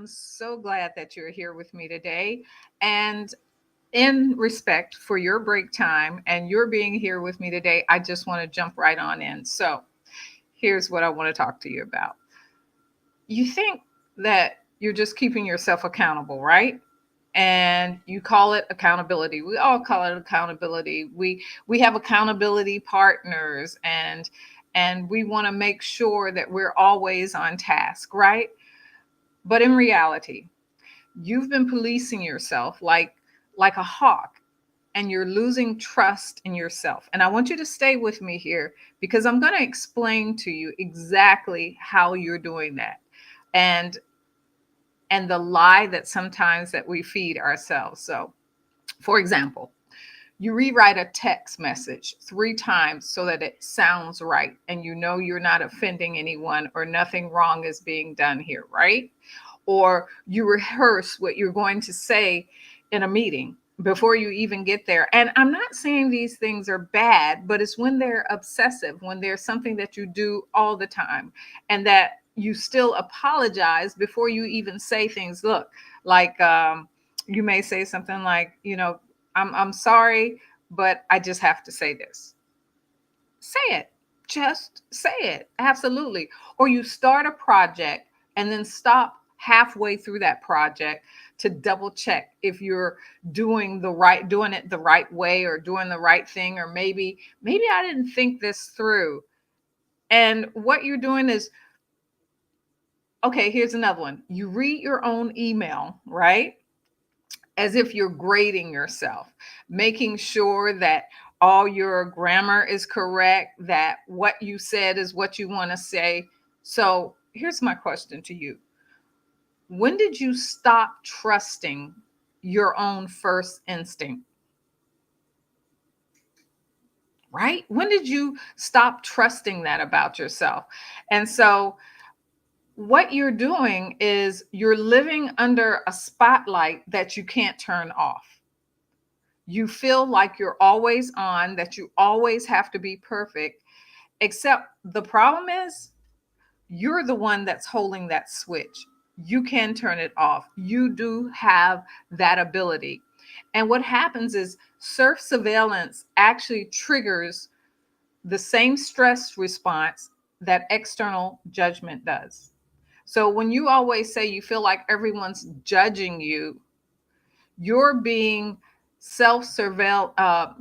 am so glad that you're here with me today. And in respect for your break time and your being here with me today, I just want to jump right on in. So, here's what I want to talk to you about. You think that you're just keeping yourself accountable, right? And you call it accountability. We all call it accountability. We have accountability partners, and we want to make sure that we're always on task, right? But in reality, you've been policing yourself like a hawk, and you're losing trust in yourself. And I want you to stay with me here because I'm going to explain to you exactly how you're doing that. And the lie that sometimes that we feed ourselves. So, for example, you rewrite a text message 3 times so that it sounds right and you know you're not offending anyone or nothing wrong is being done here, right? Or you rehearse what you're going to say in a meeting before you even get there. And I'm not saying these things are bad, but it's when they're obsessive, when there's something that you do all the time and that you still apologize before you even say things. Look, like you may say something like, I'm sorry, but I just have to say this. Say it. Just say it. Absolutely. Or you start a project and then stop halfway through that project to double check if you're doing it the right way or doing the right thing, or maybe I didn't think this through. And what you're doing is, okay, here's another one. You read your own email, right? As if you're grading yourself, making sure that all your grammar is correct, that what you said is what you want to say. So here's my question to you. When did you stop trusting your own first instinct? Right? When did you stop trusting that about yourself? And so what you're doing is you're living under a spotlight that you can't turn off. You feel like you're always on, that you always have to be perfect, except the problem is you're the one that's holding that switch. You can turn it off. You do have that ability. And what happens is self surveillance actually triggers the same stress response that external judgment does. So when you always say you feel like everyone's judging you, you're being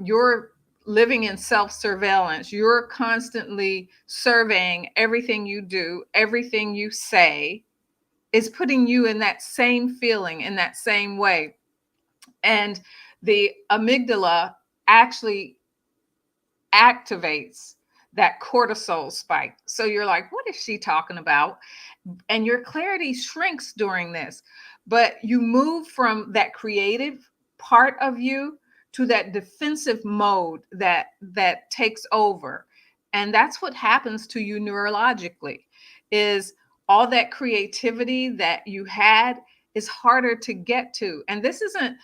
you're living in self-surveillance. You're constantly surveying everything you do, everything you say is putting you in that same feeling, in that same way. And the amygdala actually activates that cortisol spike. So you're like, what is she talking about? And your clarity shrinks during this. But you move from that creative part of you to that defensive mode that takes over. And that's what happens to you neurologically, is all that creativity that you had is harder to get to. And this isn't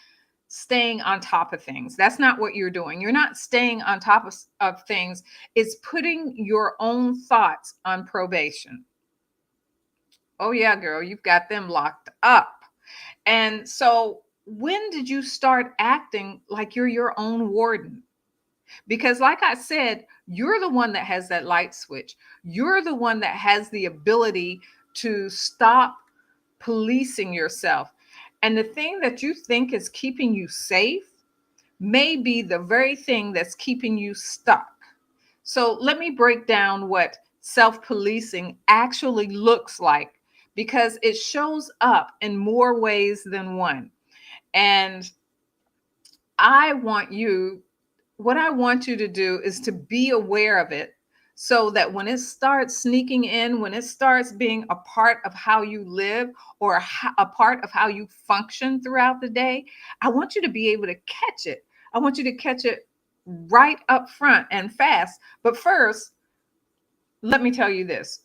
staying on top of things. That's not what you're doing. You're not staying on top of things. It's putting your own thoughts on probation. Oh, yeah, girl, you've got them locked up. And so, when did you start acting like you're your own warden? Because, like I said, you're the one that has that light switch. You're the one that has the ability to stop policing yourself. And the thing that you think is keeping you safe may be the very thing that's keeping you stuck. So let me break down what self policing actually looks like, because it shows up in more ways than one. And I want you, what I want you to do is to be aware of it so that when it starts sneaking in, when it starts being a part of how you live or a part of how you function throughout the day, I want you to be able to catch it. I want you to catch it right up front and fast. But first, let me tell you this.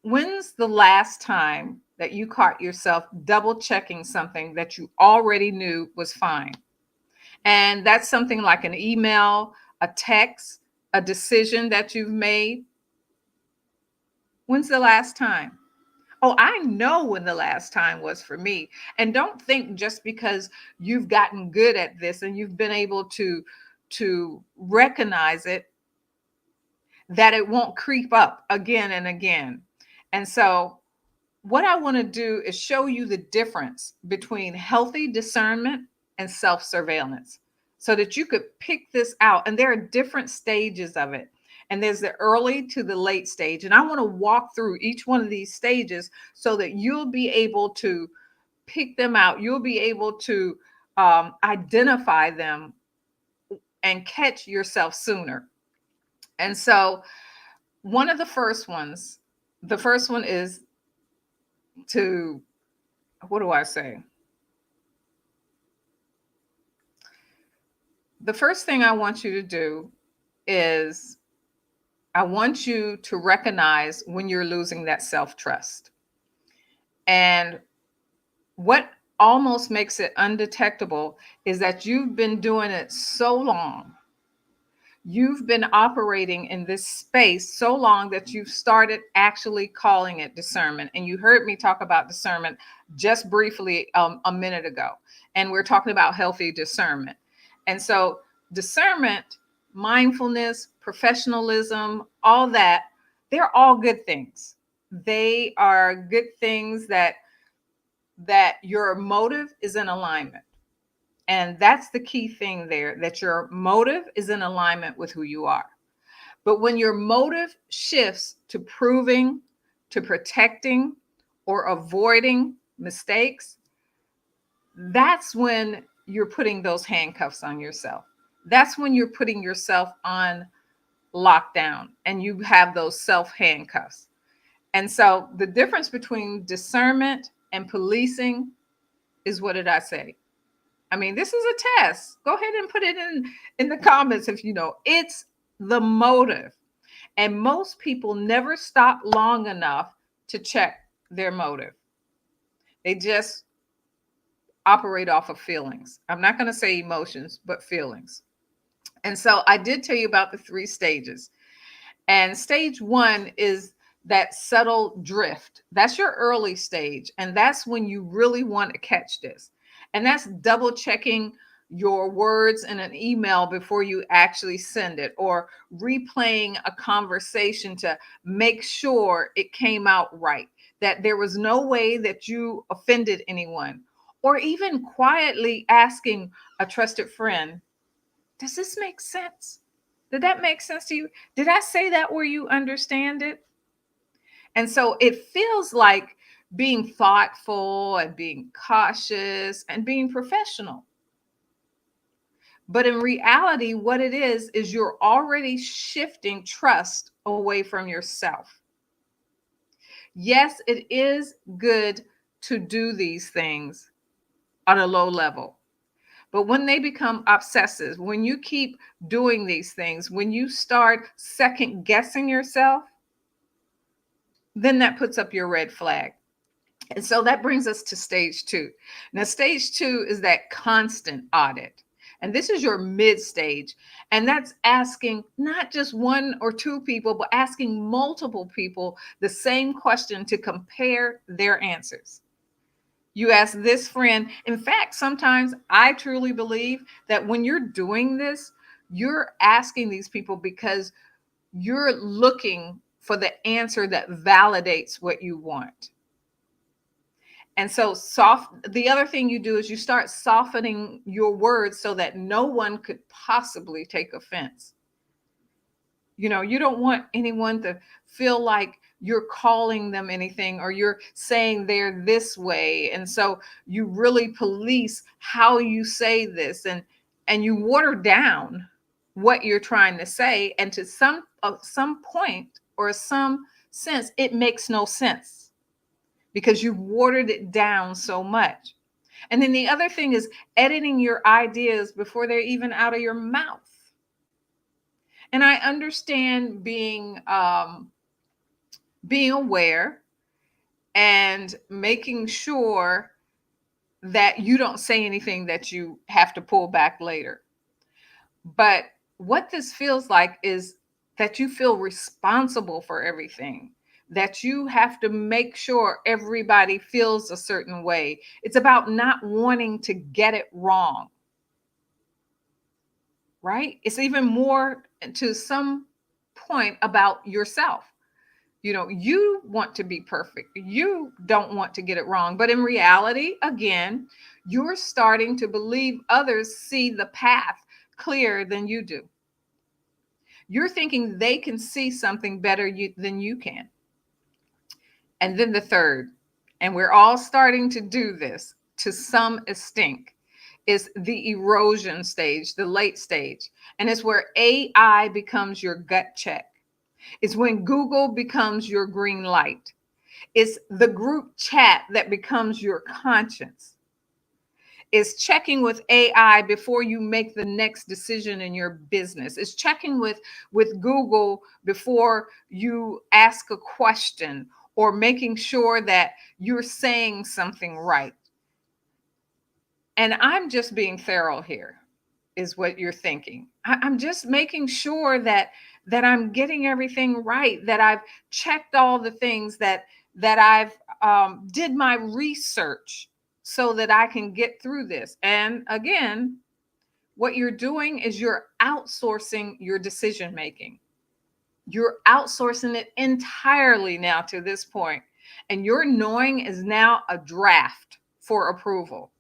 When's the last time that you caught yourself double checking something that you already knew was fine? And that's something like an email, a text, a decision that you've made. When's the last time? Oh, I know when the last time was for me. And don't think just because you've gotten good at this and you've been able to recognize it that it won't creep up again and again. And so what I want to do is show you the difference between healthy discernment and self surveillance so that you could pick this out. And there are different stages of it. And there's the early to the late stage. And I want to walk through each one of these stages so that you'll be able to pick them out. You'll be able to identify them and catch yourself sooner. And so, one of the first one is to, what do I say? The first thing I want you to do is I want you to recognize when you're losing that self trust. And what almost makes it undetectable is that you've been doing it so long. You've been operating in this space so long that you've started actually calling it discernment. And you heard me talk about discernment just briefly a minute ago. And we're talking about healthy discernment. And so, discernment, mindfulness, professionalism, all that, they're all good things. They are good things that your motive is in alignment. And that's the key thing there, that your motive is in alignment with who you are. But when your motive shifts to proving, to protecting, or avoiding mistakes, that's when you're putting those handcuffs on yourself. That's when you're putting yourself on lockdown and you have those self handcuffs. And so the difference between discernment and policing is, what did I say? I mean, this is a test. Go ahead and put it in the comments if you know. It's the motive. And most people never stop long enough to check their motive. They just operate off of feelings. I'm not going to say emotions, but feelings. And so I did tell you about the three stages. And stage one is that subtle drift. That's your early stage. And that's when you really want to catch this. And that's double checking your words in an email before you actually send it, or replaying a conversation to make sure it came out right, that there was no way that you offended anyone, or even quietly asking a trusted friend, does this make sense? Did that make sense to you? Did I say that where you understand it? And so it feels like being thoughtful and being cautious and being professional. But in reality, what it is you're already shifting trust away from yourself. Yes, it is good to do these things on a low level. But when they become obsessive, when you keep doing these things, when you start second guessing yourself, then that puts up your red flag. And so that brings us to stage two. Now, stage two is that constant audit. And this is your mid stage. And that's asking not just one or two people, but asking multiple people the same question to compare their answers. You ask this friend. In fact, sometimes I truly believe that when you're doing this, you're asking these people because you're looking for the answer that validates what you want. And so the other thing you do is you start softening your words so that no one could possibly take offense. You know, you don't want anyone to feel like you're calling them anything or you're saying they're this way. And so you really police how you say this, and you water down what you're trying to say, and to some point or some sense it makes no sense because you've watered it down so much. And then the other thing is editing your ideas before they're even out of your mouth. And I understand being aware and making sure that you don't say anything that you have to pull back later. But what this feels like is that you feel responsible for everything. that you have to make sure everybody feels a certain way. It's about not wanting to get it wrong, right? It's even more to some point about yourself. You want to be perfect. You don't want to get it wrong. But in reality, again, you're starting to believe others see the path clearer than you do. You're thinking they can see something better than you can. And then the third, and we're all starting to do this to some extent, is the erosion stage, the late stage. And it's where AI becomes your gut check. It's when Google becomes your green light. It's the group chat that becomes your conscience. It's checking with AI before you make the next decision in your business. It's checking with Google before you ask a question, or making sure that you're saying something right. And I'm just being thorough here, is what you're thinking. I'm just making sure that I'm getting everything right, that I've checked all the things, that I've did my research so that I can get through this. And again, what you're doing is you're outsourcing your decision making. You're outsourcing it entirely now to this point, and your knowing is now a draft for approval.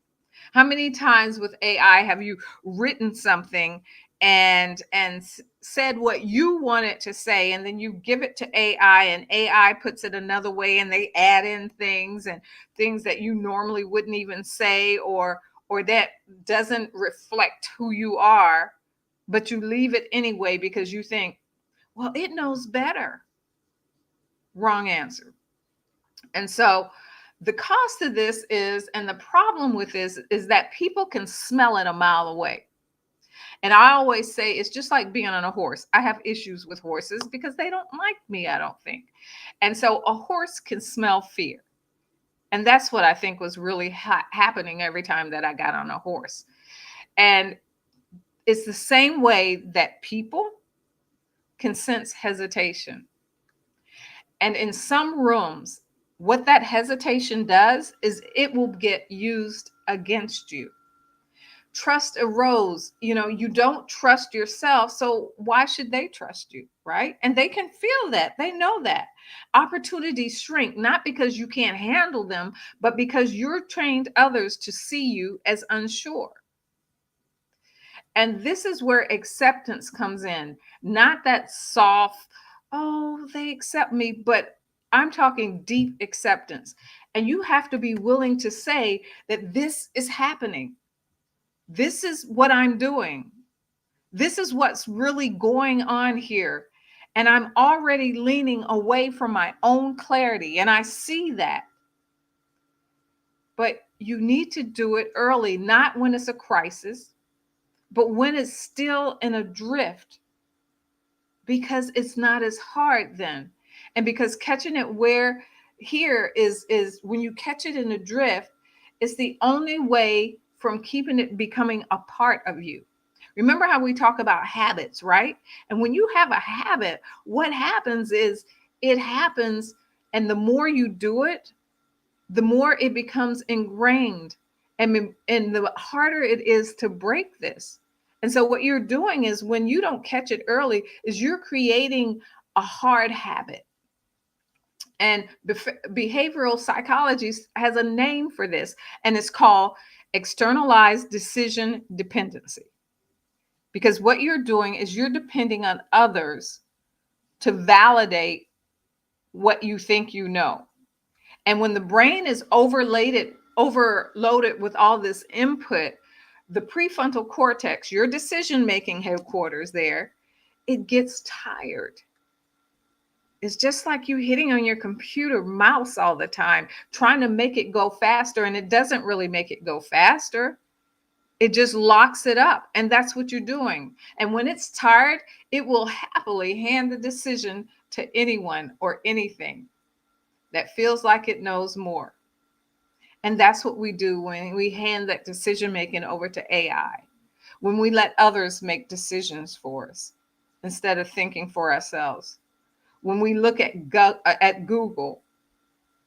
How many times with AI have you written something and said what you want it to say, and then you give it to AI and AI puts it another way, and they add in things that you normally wouldn't even say, or that doesn't reflect who you are, but you leave it anyway because you think, well, it knows better. Wrong answer. And so the cost of this is, and the problem with this is that people can smell it a mile away. And I always say it's just like being on a horse. I have issues with horses because they don't like me, I don't think. And so a horse can smell fear. And that's what I think was really happening every time that I got on a horse. And it's the same way that people can sense hesitation. And in some rooms, what that hesitation does is it will get used against you. Trust erodes. You don't trust yourself, so why should they trust you, right? And they can feel that. They know that. Opportunities shrink, not because you can't handle them, but because you're trained others to see you as unsure. And this is where acceptance comes in, not that soft, oh, they accept me, but I'm talking deep acceptance. And you have to be willing to say that this is happening. This is what I'm doing. This is what's really going on here. And I'm already leaning away from my own clarity. And I see that. But you need to do it early, not when it's a crisis, but when it's still in a drift, because it's not as hard then. And because catching it where here is when you catch it in a drift, it's the only way from keeping it becoming a part of you. Remember how we talk about habits, right? And when you have a habit, what happens is it happens, and the more you do it, the more it becomes ingrained, and the harder it is to break this. And so what you're doing is, when you don't catch it early, is you're creating a hard habit. And behavioral psychology has a name for this, and it's called externalized decision dependency. Because what you're doing is you're depending on others to validate what you think you know. And when the brain is overloaded with all this input, the prefrontal cortex, your decision making headquarters there, it gets tired. It's just like you hitting on your computer mouse all the time, trying to make it go faster, and it doesn't really make it go faster. It just locks it up. And that's what you're doing. And when it's tired, it will happily hand the decision to anyone or anything that feels like it knows more. And that's what we do when we hand that decision making over to AI, when we let others make decisions for us instead of thinking for ourselves. when we look at Google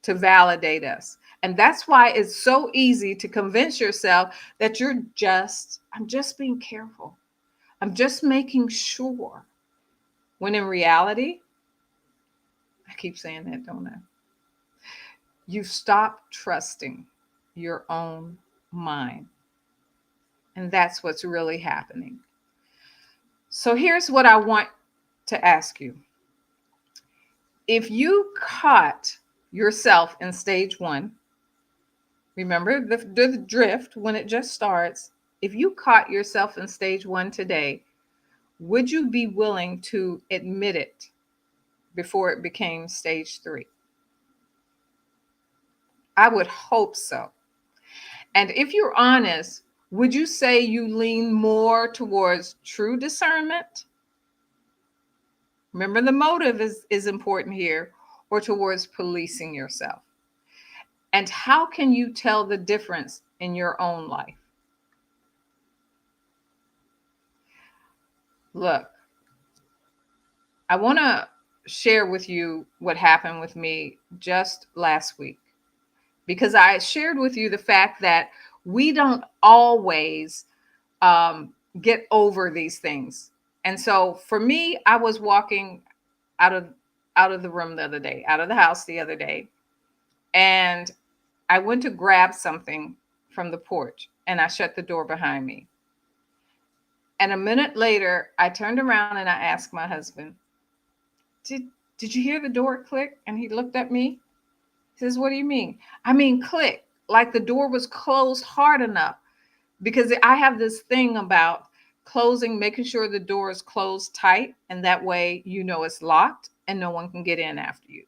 to validate us. And that's why it's so easy to convince yourself that I'm just being careful. I'm just making sure. When in reality, I keep saying that, don't I? You stop trusting your own mind. And that's what's really happening. So here's what I want to ask you. If you caught yourself in stage one, remember the drift when it just starts. If you caught yourself in stage one today, would you be willing to admit it before it became stage three? I would hope so. And if you're honest, would you say you lean more towards true discernment? Remember, the motive is important here, or towards policing yourself? And how can you tell the difference in your own life? Look, I want to share with you what happened with me just last week, because I shared with you the fact that we don't always get over these things. And so for me, I was walking out of the room the other day, out of the house the other day, and I went to grab something from the porch and I shut the door behind me. And a minute later, I turned around and I asked my husband, did you hear the door click? And he looked at me. He says, what do you mean? I mean, click, like the door was closed hard enough, because I have this thing about closing, making sure the door is closed tight. And that way, you know, it's locked and no one can get in after you.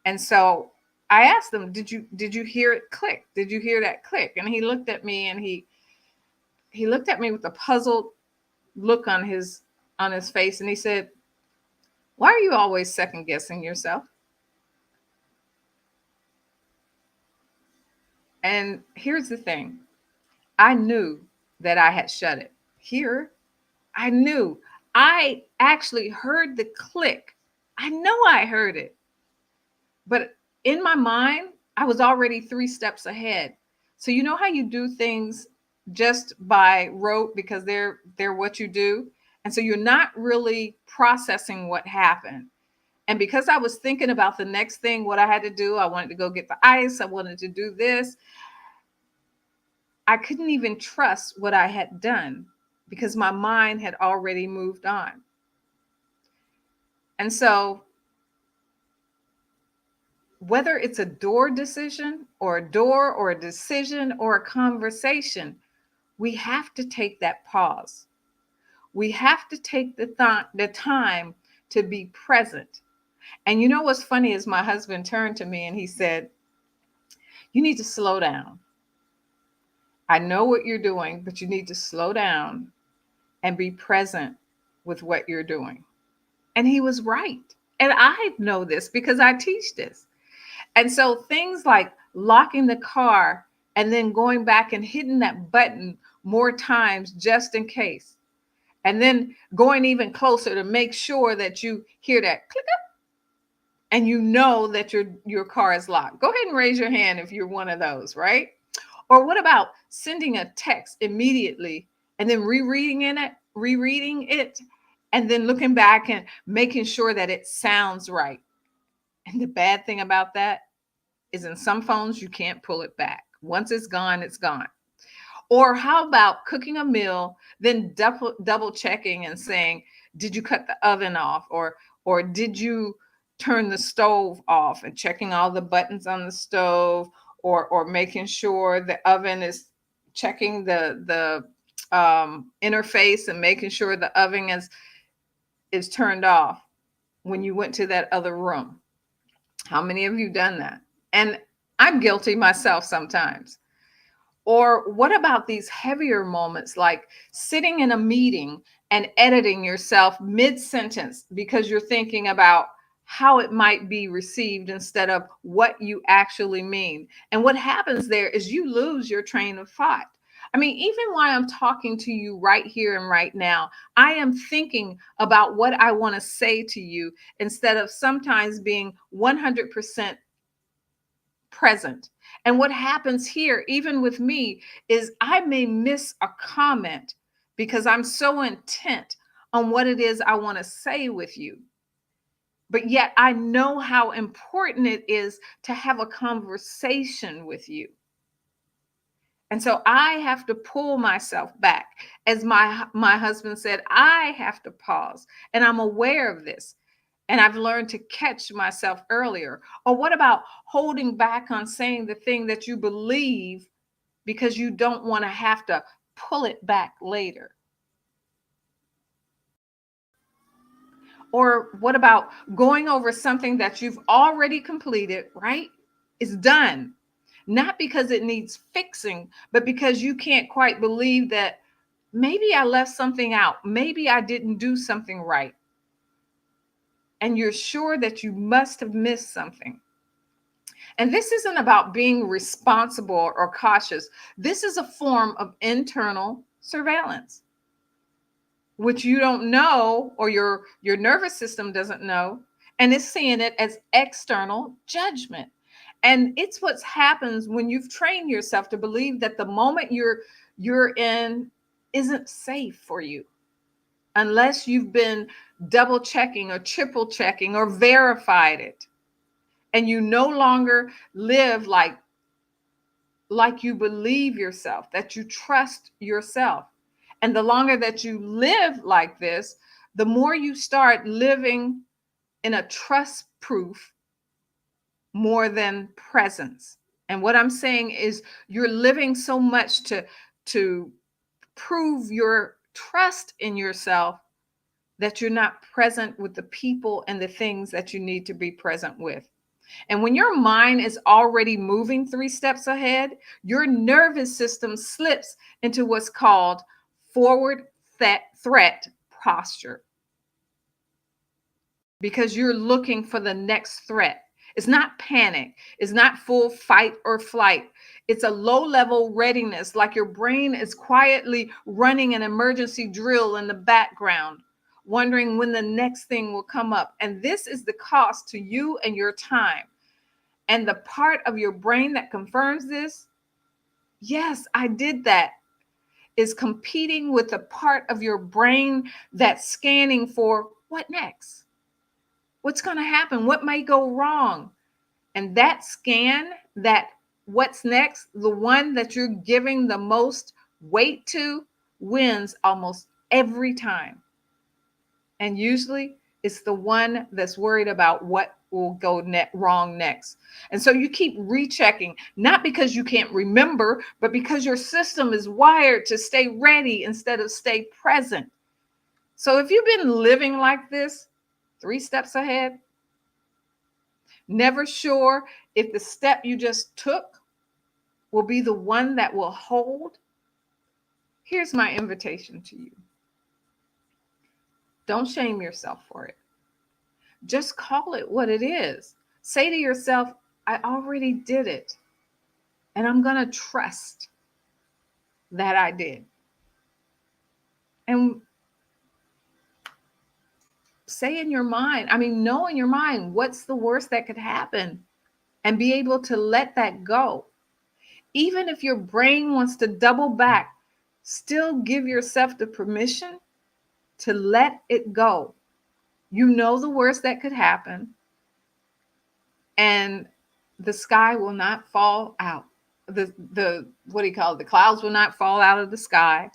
And so I asked him, did you hear it click? Did you hear that click? And he looked at me and he looked at me with a puzzled look on his face. And he said, why are you always second guessing yourself? And here's the thing. I knew that I had shut it. Here, I knew. I actually heard the click. I know I heard it. But in my mind, I was already 3 steps ahead. So you know how you do things just by rote because they're what you do? And so you're not really processing what happened. And because I was thinking about the next thing, what I had to do, I wanted to go get the ice, I wanted to do this, I couldn't even trust what I had done because my mind had already moved on. And so whether it's a door decision or a decision or a conversation, we have to take that pause. We have to take the time to be present. And you know what's funny is my husband turned to me and he said, you need to slow down. I know what you're doing, but you need to slow down and be present with what you're doing. And he was right. And I know this because I teach this. And so things like locking the car and then going back and hitting that button more times just in case. And then going even closer to make sure that you hear that click up and you know that your car is locked. Go ahead and raise your hand if you're one of those, right? Or what about sending a text immediately and then rereading it, and then looking back and making sure that it sounds right? And the bad thing about that is in some phones, you can't pull it back. Once it's gone, it's gone. Or how about cooking a meal, then double checking and saying, did you cut the oven off? Or did you turn the stove off, and checking all the buttons on the stove, or making sure the oven is checking the interface and making sure the oven is turned off when you went to that other room. How many of you done that? And I'm guilty myself sometimes. Or what about these heavier moments like sitting in a meeting and editing yourself mid-sentence because you're thinking about how it might be received instead of what you actually mean? And what happens there is you lose your train of thought. I mean, even while I'm talking to you right here and right now, I am thinking about what I want to say to you instead of sometimes being 100% present. And what happens here, even with me, is I may miss a comment because I'm so intent on what it is I want to say with you. But yet I know how important it is to have a conversation with you. And so I have to pull myself back. As my husband said, I have to pause. And I'm aware of this. And I've learned to catch myself earlier. Or what about holding back on saying the thing that you believe because you don't want to have to pull it back later? Or what about going over something that you've already completed, right? It's done. Not because it needs fixing, but because you can't quite believe that maybe I left something out. Maybe I didn't do something right. And you're sure that you must have missed something. And this isn't about being responsible or cautious. This is a form of internal surveillance, which you don't know, or your nervous system doesn't know, and it's seeing it as external judgment. And it's what happens when you've trained yourself to believe that the moment you're in isn't safe for you unless you've been double checking or triple checking or verified it. And you no longer live like you believe yourself, that you trust yourself. And the longer that you live like this, the more you start living in a trust proof more than presence. And what I'm saying is you're living so much to prove your trust in yourself that you're not present with the people and the things that you need to be present with. And when your mind is already moving 3 steps ahead, your nervous system slips into what's called forward threat posture because you're looking for the next threat. It's not panic. It's not full fight or flight. It's a low level readiness, like your brain is quietly running an emergency drill in the background, wondering when the next thing will come up. And this is the cost to you and your time. And the part of your brain that confirms this, yes, I did that, is competing with the part of your brain that's scanning for what next? What's going to happen? What may go wrong? And that scan, that what's next, the one that you're giving the most weight to, wins almost every time. And usually it's the one that's worried about what will go wrong next. And so you keep rechecking, not because you can't remember, but because your system is wired to stay ready instead of stay present. So if you've been living like this, 3 steps ahead, never sure if the step you just took will be the one that will hold, here's my invitation to you. Don't shame yourself for it. Just call it what it is. Say to yourself, I already did it. And I'm going to trust that I did. And say in your mind, know in your mind what's the worst that could happen and be able to let that go. Even if your brain wants to double back, still give yourself the permission to let it go. You know the worst that could happen, and the sky will not fall out. The what do you call it? The clouds will not fall out of the sky.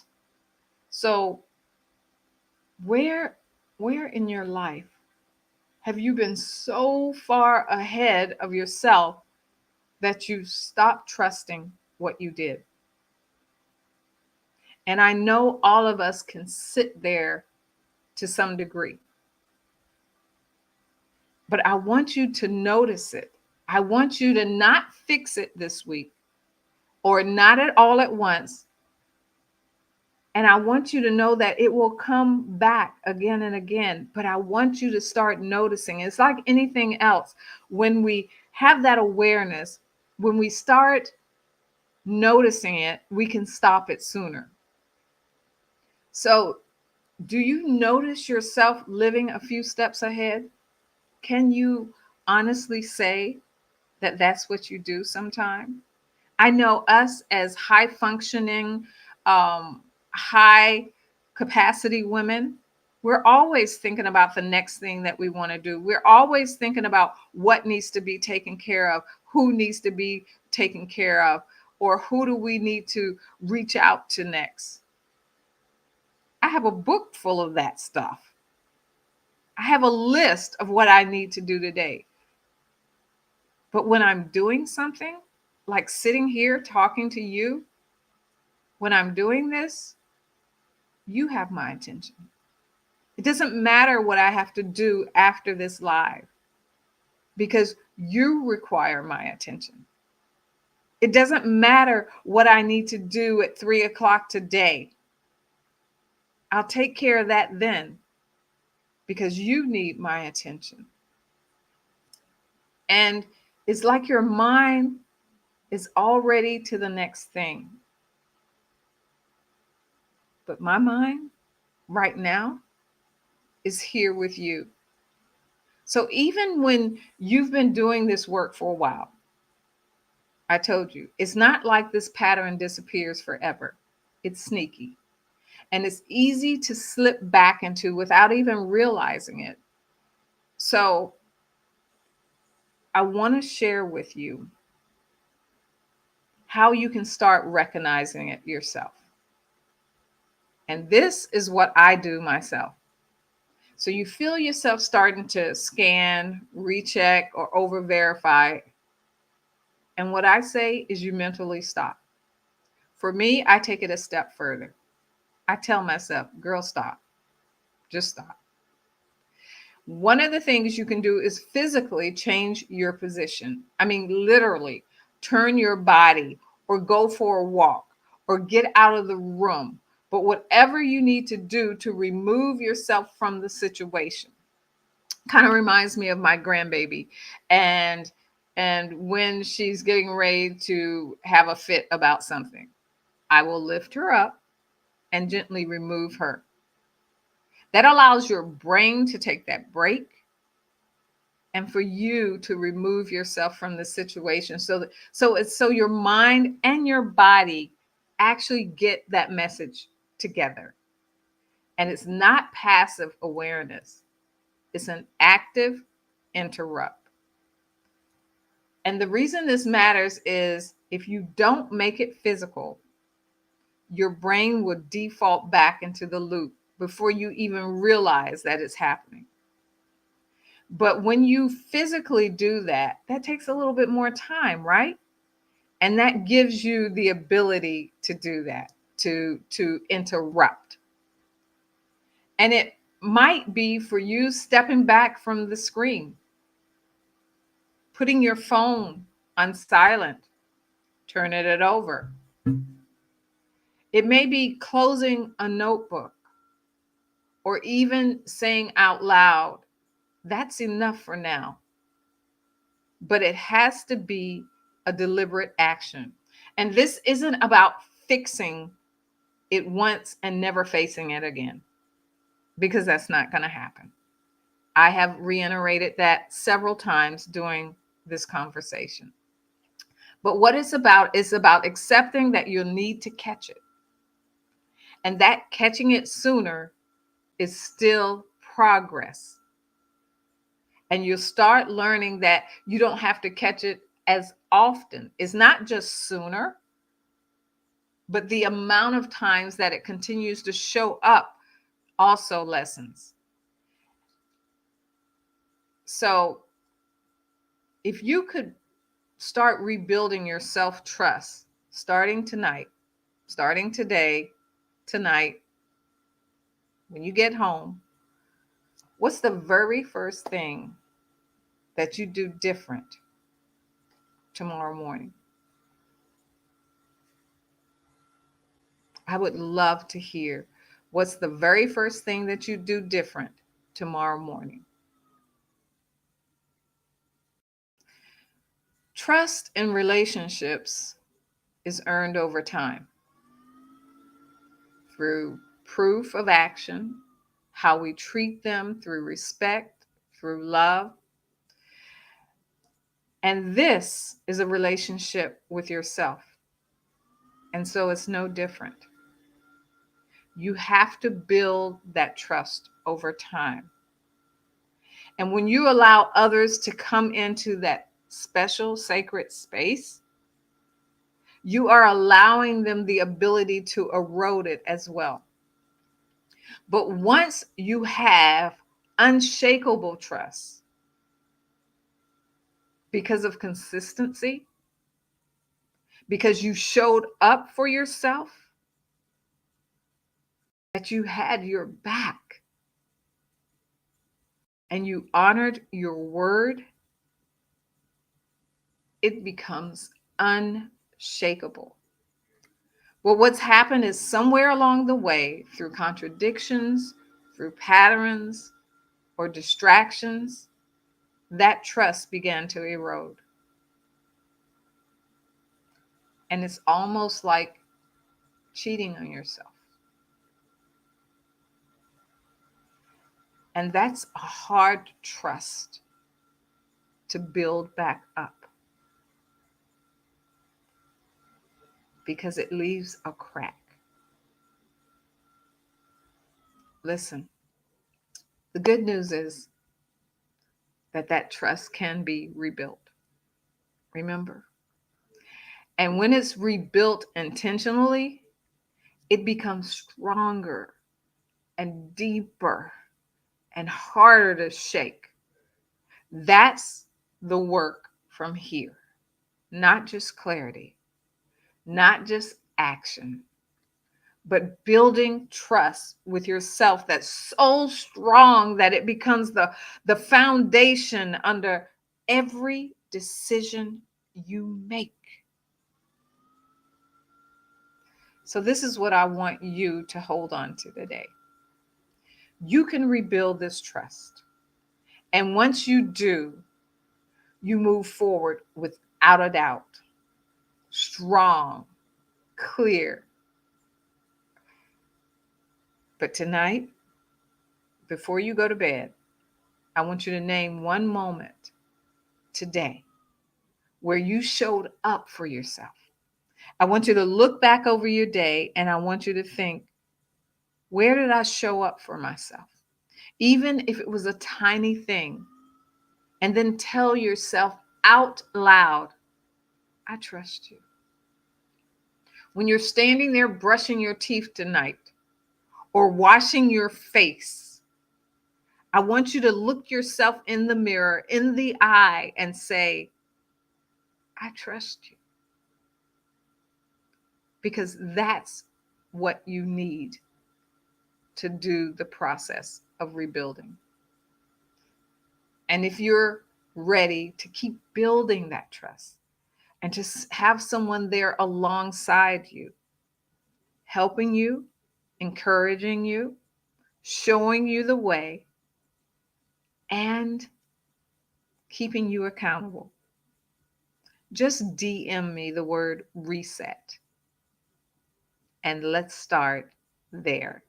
So where in your life have you been so far ahead of yourself that you stopped trusting what you did? And I know all of us can sit there to some degree. But I want you to notice it. I want you to not fix it this week or not at all at once. And I want you to know that it will come back again and again. But I want you to start noticing. It's like anything else. When we have that awareness, when we start noticing it, we can stop it sooner. So, do you notice yourself living a few steps ahead? Can you honestly say that that's what you do sometime? I know us as high functioning, um, high capacity women, we're always thinking about the next thing that we want to do. We're always thinking about what needs to be taken care of, who needs to be taken care of, or who do we need to reach out to next. I have a book full of that stuff. I have a list of what I need to do today. But when I'm doing something, like sitting here talking to you, when I'm doing this, you have my attention. It doesn't matter what I have to do after this live because you require my attention. It doesn't matter what I need to do at 3 o'clock today. I'll take care of that then because you need my attention. And it's like your mind is already to the next thing. But my mind right now is here with you. So even when you've been doing this work for a while, I told you, it's not like this pattern disappears forever. It's sneaky and it's easy to slip back into without even realizing it. So I want to share with you how you can start recognizing it yourself. And this is what I do myself. So you feel yourself starting to scan, recheck, or over verify. And what I say is you mentally stop. For me, I take it a step further. I tell myself, girl, stop. Just stop. One of the things you can do is physically change your position. I mean, literally turn your body or go for a walk or get out of the room. But whatever you need to do to remove yourself from the situation. Kind of reminds me of my grandbaby and when she's getting ready to have a fit about something, I will lift her up and gently remove her. That allows your brain to take that break and for you to remove yourself from the situation so your mind and your body actually get that message together. And it's not passive awareness. It's an active interrupt. And the reason this matters is if you don't make it physical, your brain will default back into the loop before you even realize that it's happening. But when you physically do that, that takes a little bit more time, right? And that gives you the ability to do that, to interrupt. And it might be for you stepping back from the screen, putting your phone on silent, turning it over. It may be closing a notebook or even saying out loud, that's enough for now. But it has to be a deliberate action. And this isn't about fixing it once and never facing it again, because that's not going to happen. I have reiterated that several times during this conversation. But what it's about is about accepting that you'll need to catch it. And that catching it sooner is still progress. And you'll start learning that you don't have to catch it as often. It's not just sooner, but the amount of times that it continues to show up also lessens. So if you could start rebuilding your self-trust starting tonight, starting today, tonight, when you get home, what's the very first thing that you do different tomorrow morning? I would love to hear what's the very first thing that you do different tomorrow morning. Trust in relationships is earned over time through proof of action, how we treat them, through respect, through love. And this is a relationship with yourself. And so it's no different. You have to build that trust over time. And when you allow others to come into that special sacred space, you are allowing them the ability to erode it as well. But once you have unshakable trust because of consistency, because you showed up for yourself, that you had your back, and you honored your word, it becomes unshakable. Well, what's happened is somewhere along the way, through contradictions, through patterns, or distractions, that trust began to erode. And it's almost like cheating on yourself. And that's a hard trust to build back up because it leaves a crack. Listen, the good news is that trust can be rebuilt. Remember? And when it's rebuilt intentionally, it becomes stronger and deeper and harder to shake. That's the work from here. Not just clarity, not just action, but building trust with yourself that's so strong that it becomes the foundation under every decision you make. So this is what I want you to hold on to today. You can rebuild this trust. And once you do, you move forward without a doubt, strong, clear. But tonight, before you go to bed, I want you to name one moment today where you showed up for yourself. I want you to look back over your day and I want you to think, where did I show up for myself? Even if it was a tiny thing. And then tell yourself out loud, I trust you. When you're standing there brushing your teeth tonight or washing your face, I want you to look yourself in the mirror, in the eye, and say, I trust you. Because that's what you need to do the process of rebuilding. And if you're ready to keep building that trust and to have someone there alongside you, helping you, encouraging you, showing you the way, and keeping you accountable, just DM me the word reset and let's start there.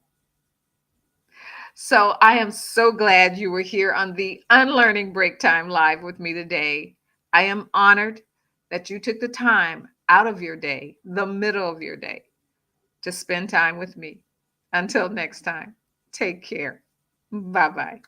So I am so glad you were here on the Unlearning Break Time Live with me today. I am honored that you took the time out of your day, the middle of your day, to spend time with me. Until next time, take care. Bye-bye.